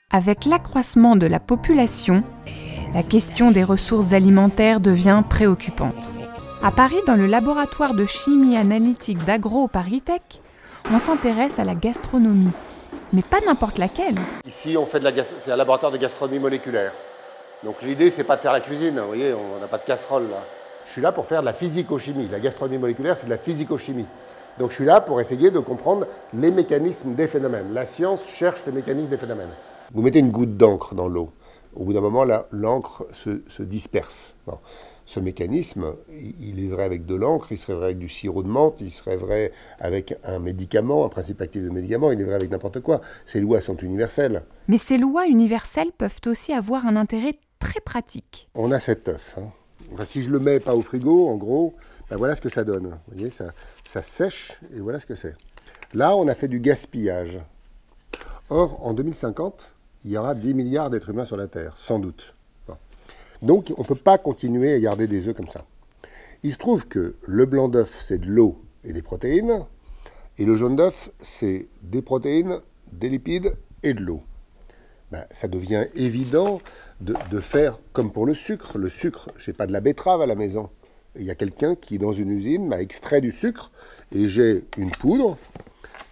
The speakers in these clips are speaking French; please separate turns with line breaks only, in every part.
Avec l'accroissement de la population, la question des ressources alimentaires devient préoccupante. À Paris, dans le laboratoire de chimie analytique d'Agro-ParisTech, on s'intéresse à la gastronomie. Mais pas n'importe laquelle.
Ici, c'est un laboratoire de gastronomie moléculaire. Donc l'idée, c'est pas de faire la cuisine. Vous voyez, on n'a pas de casserole là. Je suis là pour faire de la physico-chimie. La gastronomie moléculaire, c'est de la physico-chimie. Donc je suis là pour essayer de comprendre les mécanismes des phénomènes. La science cherche les mécanismes des phénomènes. Vous mettez une goutte d'encre dans l'eau. Au bout d'un moment, l'encre se disperse. Bon. Ce mécanisme, il est vrai avec de l'encre, il serait vrai avec du sirop de menthe, il serait vrai avec un médicament, un principe actif de médicament, il est vrai avec n'importe quoi. Ces lois sont universelles.
Mais ces lois universelles peuvent aussi avoir un intérêt très pratique.
On a cet œuf. Hein. Enfin, si je le mets pas au frigo, en gros, ben voilà ce que ça donne. Vous voyez, ça sèche et voilà ce que c'est. Là, on a fait du gaspillage. Or, en 2050, il y aura 10 milliards d'êtres humains sur la Terre, sans doute. Bon. Donc, on ne peut pas continuer à garder des œufs comme ça. Il se trouve que le blanc d'œuf, c'est de l'eau et des protéines, et le jaune d'œuf, c'est des protéines, des lipides et de l'eau. Ben, ça devient évident de faire comme pour le sucre. Le sucre, je n'ai pas de la betterave à la maison. Il y a quelqu'un qui, dans une usine, m'a extrait du sucre, et j'ai une poudre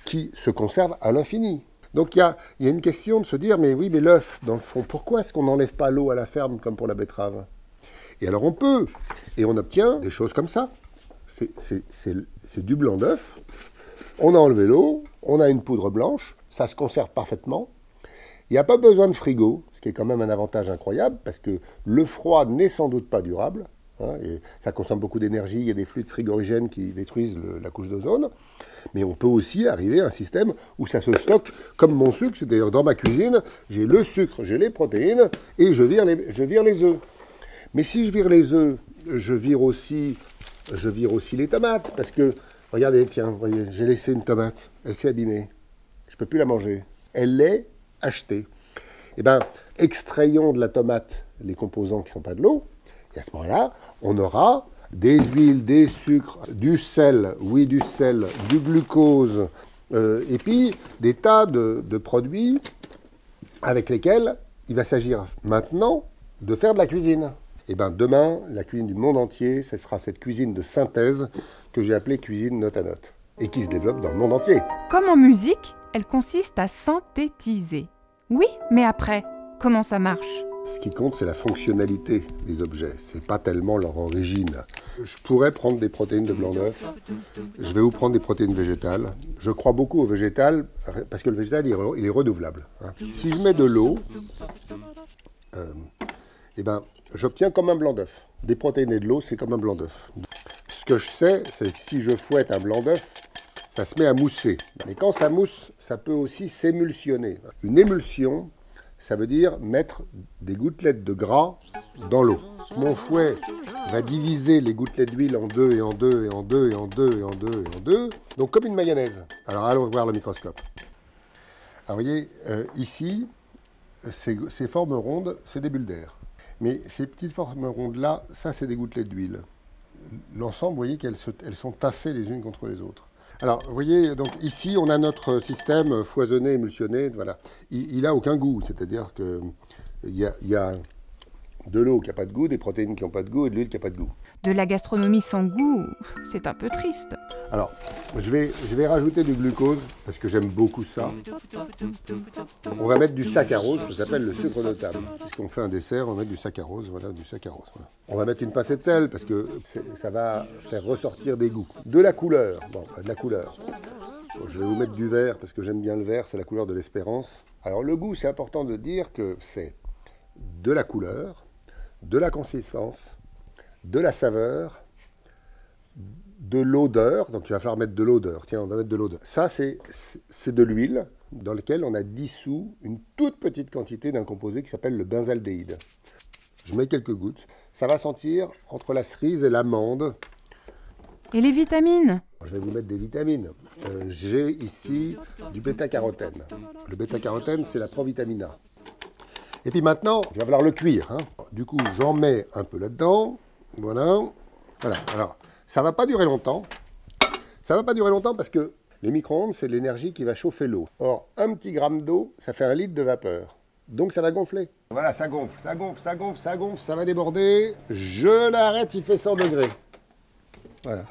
qui se conserve à l'infini. Donc il y a une question de se dire, mais oui, mais l'œuf, dans le fond, pourquoi est-ce qu'on n'enlève pas l'eau à la ferme comme pour la betterave? Et alors on peut, et on obtient des choses comme ça. C'est du blanc d'œuf, on a enlevé l'eau, on a une poudre blanche, ça se conserve parfaitement. Il n'y a pas besoin de frigo, ce qui est quand même un avantage incroyable, parce que le froid n'est sans doute pas durable. Hein, et ça consomme beaucoup d'énergie, il y a des fluides frigorigènes qui détruisent la couche d'ozone. Mais on peut aussi arriver à un système où ça se stocke comme mon sucre. C'est-à-dire dans ma cuisine, j'ai le sucre, j'ai les protéines et je vire les œufs. Mais si je vire les œufs, je vire aussi les tomates. Parce que, regardez, tiens, voyez, j'ai laissé une tomate, elle s'est abîmée. Je ne peux plus la manger. Elle est achetée. Eh bien, extrayons de la tomate les composants qui ne sont pas de l'eau. Et à ce moment-là, on aura des huiles, des sucres, du sel, oui du sel, du glucose, et puis des tas de produits avec lesquels il va s'agir maintenant de faire de la cuisine. Et bien demain, la cuisine du monde entier, ce sera cette cuisine de synthèse que j'ai appelée cuisine note à note, et qui se développe dans le monde entier.
Comme en musique, elle consiste à synthétiser. Oui, mais après, comment ça marche ?
Ce qui compte, c'est la fonctionnalité des objets. C'est pas tellement leur origine. Je pourrais prendre des protéines de blanc d'œuf. Je vais vous prendre des protéines végétales. Je crois beaucoup au végétal, parce que le végétal, il est redoublable. Hein. Si je mets de l'eau, eh ben, j'obtiens comme un blanc d'œuf. Des protéines et de l'eau, c'est comme un blanc d'œuf. Ce que je sais, c'est que si je fouette un blanc d'œuf, ça se met à mousser. Mais quand ça mousse, ça peut aussi s'émulsionner. Une émulsion, ça veut dire mettre des gouttelettes de gras dans l'eau. Mon fouet va diviser les gouttelettes d'huile en deux, et en deux, et en deux, et en deux, et en deux, et en deux. Donc comme une mayonnaise. Alors allons voir le microscope. Alors vous voyez, ici, ces formes rondes, c'est des bulles d'air. Mais ces petites formes rondes-là, ça c'est des gouttelettes d'huile. L'ensemble, vous voyez qu'elles sont tassées les unes contre les autres. Alors, vous voyez, donc ici, on a notre système foisonné, émulsionné, voilà. Il n'a aucun goût, c'est-à-dire qu'il y a de l'eau qui n'a pas de goût, des protéines qui n'ont pas de goût et de l'huile qui n'a pas de goût.
De la gastronomie sans goût, c'est un peu triste.
Alors, je vais rajouter du glucose, parce que j'aime beaucoup ça. On va mettre du saccharose, ça s'appelle le sucre de table. Puisqu'on fait un dessert, on met du saccharose, voilà, du saccharose. Voilà. On va mettre une pincée de sel, parce que ça va faire ressortir des goûts. De la couleur, bon, de la couleur. Bon, je vais vous mettre du vert, parce que j'aime bien le vert, c'est la couleur de l'espérance. Alors le goût, c'est important de dire que c'est de la couleur, de la consistance, de la saveur, de l'odeur. Donc il va falloir mettre de l'odeur. Tiens, on va mettre de l'odeur. Ça, c'est de l'huile dans laquelle on a dissous une toute petite quantité d'un composé qui s'appelle le benzaldéhyde. Je mets quelques gouttes. Ça va sentir entre la cerise et l'amande.
Et les vitamines ?
Je vais vous mettre des vitamines. J'ai ici du bêta-carotène. Le bêta-carotène, c'est la provitamine A. Et puis maintenant, il va falloir le cuire. Hein. Du coup, j'en mets un peu là-dedans. Voilà. Alors, ça ne va pas durer longtemps. Ça ne va pas durer longtemps parce que les micro-ondes, c'est de l'énergie qui va chauffer l'eau. Or, un petit gramme d'eau, ça fait 1 litre de vapeur. Donc ça va gonfler. Voilà, ça gonfle, ça gonfle, ça gonfle, ça gonfle, ça va déborder. Je l'arrête, il fait 100 degrés. Voilà.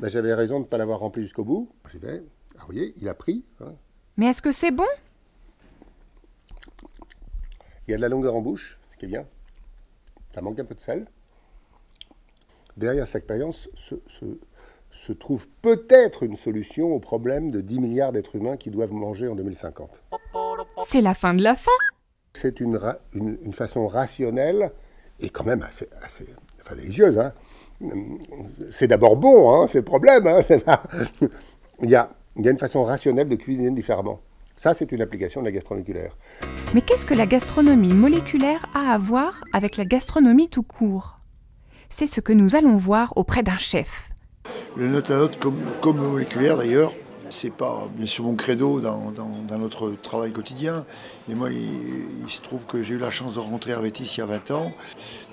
Ben, j'avais raison de ne pas l'avoir rempli jusqu'au bout. J'y vais. Ah, vous voyez, il a pris. Hein.
Mais est-ce que c'est bon?
Il y a de la longueur en bouche, ce qui est bien. Ça manque un peu de sel. Derrière cette expérience se trouve peut-être une solution au problème de 10 milliards d'êtres humains qui doivent manger en 2050.
C'est la fin de la fin.
C'est une façon rationnelle et quand même assez enfin, délicieuse. Hein. C'est d'abord bon, hein, c'est le problème. Hein, il y a une façon rationnelle de cuisiner différemment. Ça, c'est une application de la gastronomie moléculaire.
Mais qu'est-ce que la gastronomie moléculaire a à voir avec la gastronomie tout court? C'est ce que nous allons voir auprès d'un chef.
Le note à note comme moléculaire d'ailleurs, c'est pas bien sûr mon credo dans notre travail quotidien. Et moi, il se trouve que j'ai eu la chance de rencontrer Hervétis il y a 20 ans.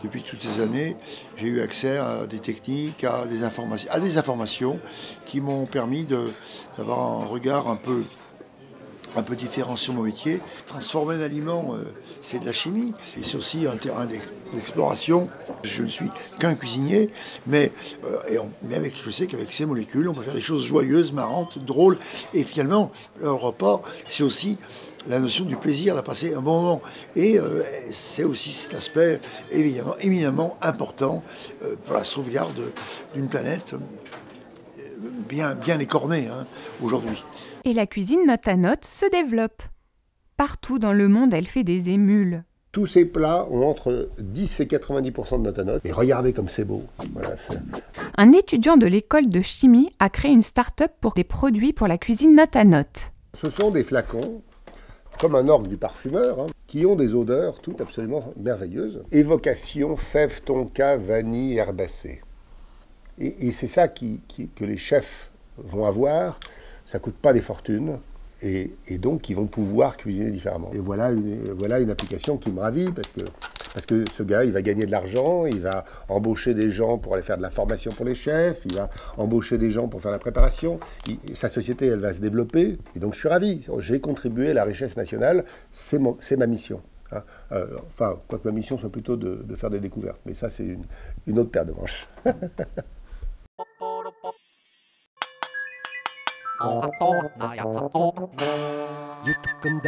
Depuis toutes ces années, j'ai eu accès à des techniques, à des informations qui m'ont permis d'avoir un regard un peu différent sur mon métier. Transformer un aliment, c'est de la chimie. Et c'est aussi un terrain d'exploration. Je ne suis qu'un cuisinier, mais je sais qu'avec ces molécules, on peut faire des choses joyeuses, marrantes, drôles. Et finalement, le repas, c'est aussi la notion du plaisir, de passer un bon moment. Et c'est aussi cet aspect, évidemment, éminemment important pour la sauvegarde d'une planète bien écornée hein, aujourd'hui.
Et la cuisine note à note se développe. Partout dans le monde, elle fait des émules.
Tous ces plats ont entre 10 et 90% de note à note. Mais regardez comme c'est beau. Voilà,
un étudiant de l'école de chimie a créé une start-up pour des produits pour la cuisine note à note.
Ce sont des flacons, comme un orgue du parfumeur, hein, qui ont des odeurs toutes absolument merveilleuses. Évocation, fèves, tonka, vanille, herbacée. Et c'est ça que les chefs vont avoir. Ça ne coûte pas des fortunes et donc ils vont pouvoir cuisiner différemment. Et voilà une application qui me ravit parce que ce gars, il va gagner de l'argent, il va embaucher des gens pour aller faire de la formation pour les chefs, il va embaucher des gens pour faire la préparation. Sa société, elle va se développer et donc je suis ravi. J'ai contribué à la richesse nationale, c'est ma mission. Hein. Enfin, quoique ma mission soit plutôt de faire des découvertes, mais ça c'est une autre paire de manches. YouTube